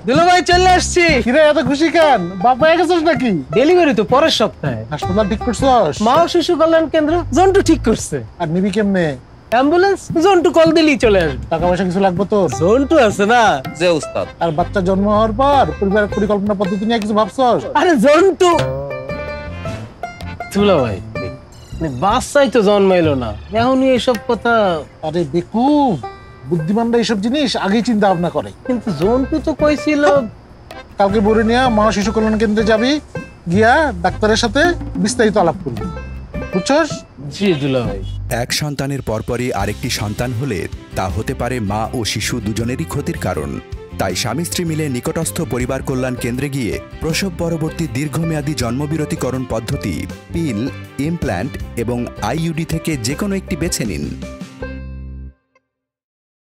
দুলো ভাই চলে আসছি। কিরে এত খুশি কেন? বাপ হয়ে গেছিস নাকি? ডেলিভারি তো পরের সপ্তাহে। হাসপাতাল ঠিক করছস? মা ও শিশু কল্যাণ কেন্দ্র জন্টু ঠিক করছে। আর নিবি কেমনে? অ্যাম্বুলেন্স জন্টু কল দিলেই চলে আসবে। টাকা পয়সা কিছু লাগবে তোর? জন্টু আছে না। যে উস্তাদ। আর বাচ্চা জন্ম হওয়ার পর পরিবার পরিকল্পনা পদ্ধতি নিয়ে কিছু ভাবছস? আরে জন্টু দুলো ভাই বাচ্চাই তো জন্মাইলো না, এখনই এইসব কথা। আরে বেকুব, বুদ্ধিমানরা এইসব জিনিস আগেই চিন্তা ভাবনা করে। কিন্তু জন্টু তো কইছিল কালকে বরে নিয়ে মা শিশু কল্যাণ কেন্দ্রে যাবি, গিয়া ডাক্তারের সাথে বিস্তারিত আলাপ করবি, বুঝছস? জি দুলো ভাই। এক সন্তানের পরপরই আরেকটি সন্তান হলে তা হতে পারে মা ও শিশু দুজনেরই ক্ষতির কারণ। তাই স্বামী স্ত্রী মিলে নিকটস্থ পরিবার কল্যাণ কেন্দ্রে গিয়ে প্রসব পরবর্তী দীর্ঘমেয়াদী জন্মবিরতিকরণ পদ্ধতি, পিল, ইমপ্ল্যান্ট এবং আইইউডি থেকে যে কোনো একটি বেছে নিন।